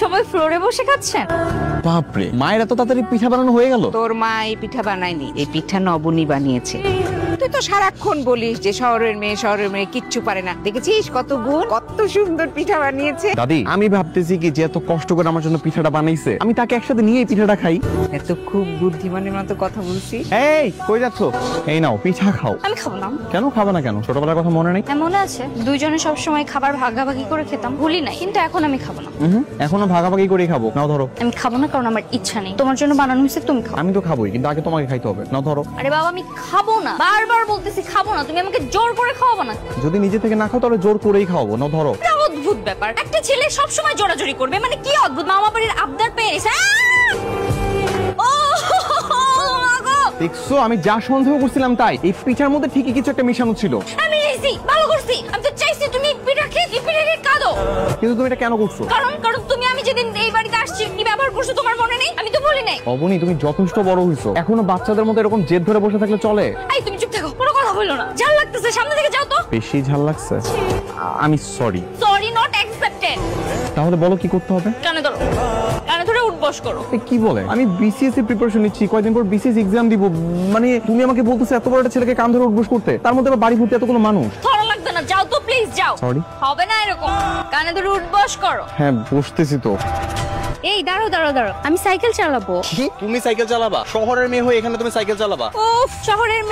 সবাই ফ্লোরে বসে খাচ্ছেন? বাপরে, মায়ের এত তাড়াতাড়ি পিঠা বানানো হয়ে গেল? তোর মা এই পিঠা বানায়নি, এই পিঠা নবনী বানিয়েছে। তুই তো সারাক্ষণ বলিস যে শহরের মেয়ে কিচ্ছু পারে না। দেখেছিস কত গুণ, কত সুন্দর পিঠা বানিয়েছে। দাদি, আমি ভাবতেছি কি যে এত কষ্ট করে আমার জন্য পিঠাটা বানাইছে, আমি তাকে একসাথে নিয়ে এই পিঠাটা খাই। এত খুব বুদ্ধিমানের মতো কথা বলছিস। এই কই যাচ্ছ? এই নাও পিঠা খাও। আমি খাবো না। কেন খাবে না? কেন ছোটবেলার কথা মনে নেই? হ্যাঁ মনে আছে, দুইজনে সবসময় খাবার ভাগাভাগি করে খেতাম, ভুলি নাই। কিন্তু এখন আমি খাবো না। এখনো ভাগাভাগি করে খাবো। নাও ধরো। আমি খাবো না কারণ আমার ইচ্ছা নেই। তোমার জন্য বানানো হয়েছে, তুমি খাও। আমি তো খাবোই, কিন্তু আগে তোমাকে খাইতে হবে। নাও ধরো। আরে বাবা, আমি খাবো না, বারবার বলতেছি খাবো না, তুমি আমাকে জোর করে খাওয়াবো না। যদি নিজে থেকে না খাও তাহলে জোর করেই খাওয়াবো। নাও ধরো। অদ্ভুত ব্যাপার, একটা ছেলে সবসময় জোরাজোরি করবে মানে কি অদ্ভুত। মামা বাড়ির আবদার পেয়েছে। দেখছো, আমি যা সন্দেহ করছিলাম তাই। এই পিঠার মধ্যে ঠিকই কিছু একটা মিশানো ছিল। আমি চাইছি, ভালো করছি। আমি তো চাইছি তুমি পিঠা খেয়ে কাঁদো। কিন্তু তুমি এটা কেন করছো? কারণ তুমি আমি যেদিন এই বাড়িতে আসছি কি ব্যবহার করছো তোমার মনে নেই? আমি তো বলি নাই। অবনী, তুমি যথেষ্ট বড় হইছো, এখনো বাচ্চাদের মতো এরকম জেদ ধরে বসে থাকলে চলে? এই তুমি চুপ থাকো, কোনো কথা বলো না। ঝাল লাগতেছে, সামনে থেকে যাও তো। বেশি ঝাল লাগছে? আমি সরি। Sorry not accepted. তাহলে বলো কি করতে হবে? কানে ধরো, কানে ধরে উঠবস করো। কি বলে? আমি বিসিএস এর প্রিপারেশন নিচ্ছি, কয়েকদিন পর বিসিএস এক্সাম দিব। মানে তুমি আমাকে বলতেছো এত বড় একটা ছেলেকে কান ধরে উঠবস করতে, তার মধ্যে আবার বাড়ি ভর্তি এতগুলো মানুষ। ধরো লাগবে না, যাও তো প্লিজ যাও। সরি। হবে না এরকম, কানে ধরে উঠবস করো। হ্যাঁ বসতেছি তো। এই দাঁড়াও দাঁড়াও দাঁড়াও, আমি সাইকেল চালাবো। কি তুমি সাইকেল চালাবা? শহরের মেয়ে হয়ে এখানে তুমি সাইকেল চালাবা? উফ, শহরের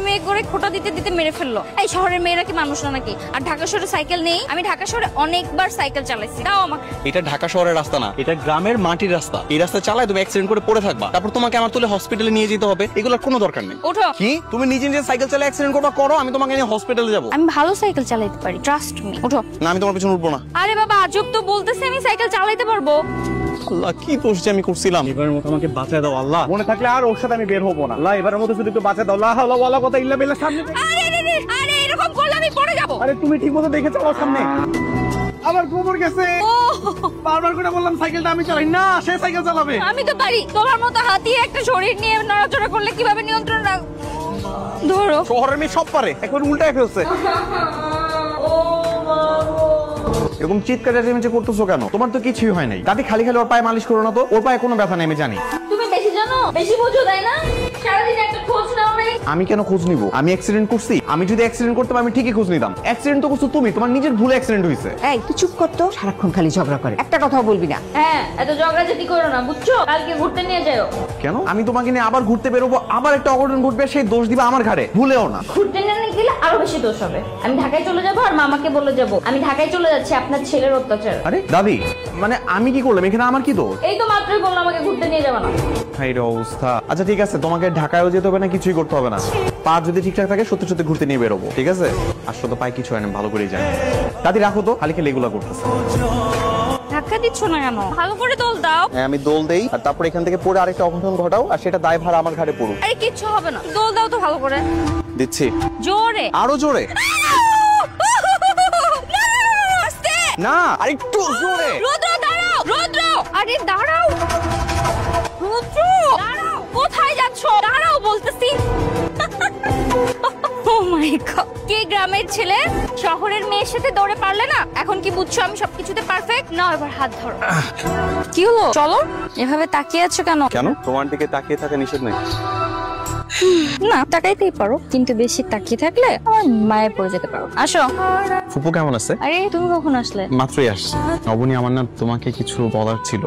মেয়ে করে খোটা দিতে দিতে মেরে ফেললো। এই শহরের মেয়েরা কি মানুষ না নাকি? আর ঢাকা শহরে সাইকেল নেই? আমি ঢাকা শহরে অনেকবার সাইকেল চালাইছি, দাও আমাকে। এটা ঢাকা শহরের রাস্তা না, এটা গ্রামের মাটির রাস্তা। এই রাস্তা চালায় তুমি অ্যাক্সিডেন্ট করে পড়ে থাকবা, তারপর তোমাকে আমার তুলে হসপিটালে নিয়ে যেতে হবে। এগুলোর কোনো দরকার নেই। ওঠো। কি তুমি নিজে নিজে সাইকেল চালায় অ্যাক্সিডেন্ট করবা? করো, আমি তোমাকে নিয়ে হসপিটালে যাব। আমি ভালো সাইকেল চালাইতে পারি, ট্রাস্ট মি। ওঠো। না, আমি তোমার পিছনে উঠবো না। আরে বাবা, আজব তো বলতেছি আমি সাইকেল চালাইতে পারবো। আল্লাহ, কি দোষ যে আমি করছিলাম। এবারের মতো আমাকে বাঁচায় দাও আল্লাহ। মনে থাকলে আর ওর সাথে আমি বের হবো না। আল্লাহ, এবারের মতো শুধু একটু বাঁচায় দাও। লা হাওলা ওয়ালা কুওয়াতা ইল্লা বিল্লাহ। সামনে। আরে এরকম করলে আমি পড়ে যাব। আরে তুমি ঠিকমতো দেখে চালাও সামনে। আমার গোবর গেছে। বারবার করে বললাম সাইকেলটা আমি চালাই না, সে সাইকেল চালাবে। আমি তো পারি। তোমার মতো হাতিয়ে একটা শরীর নিয়ে নড়াচড়া করলে কিভাবে নিয়ন্ত্রণ রাখ। ধরো। শহরের মেয়ে সব পারে, একবার উল্টায় ফেলছে। এরকম চিৎকার চেঁচামেচি করতেছো কেন? তোমার তো কিছুই হয় নাই। দাদি, খালি খালি ওর পায়ে মালিশ করো না তো। ওর পায়ে কোনো ব্যথা নেই, আমি জানি। তুমি বেশি জানো, বেশি বোঝো, তাই না? সারাদিন একটা খোঁজ নাও নাই। আমি কেন খোঁজ নিব? আমি অ্যাক্সিডেন্ট করছি? আমি যদি অ্যাক্সিডেন্ট করতাম আমি ঠিকই খোঁজ নিতাম। অ্যাক্সিডেন্ট তো করছো তুমি, তোমার নিজের ভুলে অ্যাক্সিডেন্ট হয়েছে। এই তুই চুপ কর তো, সারাক্ষণ খালি ঝগড়া করে, একটা কথাও বলবি না। হ্যাঁ, এত ঝগড়াঝাটি করো না, বুঝছো? কালকে ঘুরতে নিয়ে যাও। কেন? আমি তোমাকে নিয়ে আবার ঘুরতে বেরোবো, আবার একটা অঘটন ঘটবে, সেই দোষ দিবা আমার ঘাড়ে। ভুলেও না। ঘুরতে নিয়ে গেলে আরো বেশি দোষ হবে। আমি ঢাকায় চলে যাবো আর মামাকে বলে যাবো আমি ঢাকায় চলে যাচ্ছি আপনার ছেলের অত্যাচার। আরে দাদি, মানে আমি কি করলাম এখানে? আমার কি দোষ? এই তো মাত্রই বললাম আমাকে ঘুরতে নিয়ে যাবে না। এই অবস্থা। আচ্ছা ঠিক আছে, তোমাকে ঢাকায়ও যেতে হবে না, কিছুই করতে হবে না। পা যদি ঠিকঠাক থাকে সত্যি সত্যি ঘুরতে নিয়ে বেরোবো, ঠিক আছে? আসলে তো পায়ে কিছু হয় না, ভালো করেই জানি। দাদি রাখো তো, খালি খালি এগুলো করতেছে। ধাক্কা দিচ্ছ না কেন? ভালো করে দোল দাও। হ্যাঁ, আমি দোল দেই, আর তারপর এখান থেকে পড়ে আরেকটা অঘটন ঘটাও, আর সেটা দায়ভার আমার ঘাড়ে পড়ুক। আরে কিচ্ছু হবে না, দোল দাও তো ভালো করে। দিচ্ছি। জোরে। আরো জোরে। না, আরেকটু জোরে। রুদ্র দাঁড়াও, রুদ্র। আরে দাঁড়াও, রুদ্র দাঁড়াও। কোথায় যাচ্ছ? দাঁড়াও বলতেছি। ও মাই গড, কে গ্রামের ছেলে শহরের মেয়ের সাথে দৌড়ে পারলে না? এখন কি বুঝছো আমি সবকিছুতে পারফেক্ট? নাও এবার হাত ধরো। কি হলো? চলো। এভাবে তাকিয়ে আছো কেন? কেন? তোমার দিকে তাকিয়ে থাকা নিষেধ নাই। না, তাকাইতেই পারো, কিন্তু বেশি তাকিয়ে থাকলে আমার মায়ে পড়ে যেতে পারো। আসো। ফুপু কেমন আছে? আরে তুমি কখন আসলে? মাত্রই আসছি। অবনী, আমার না তোমাকে কিছু বলার ছিল।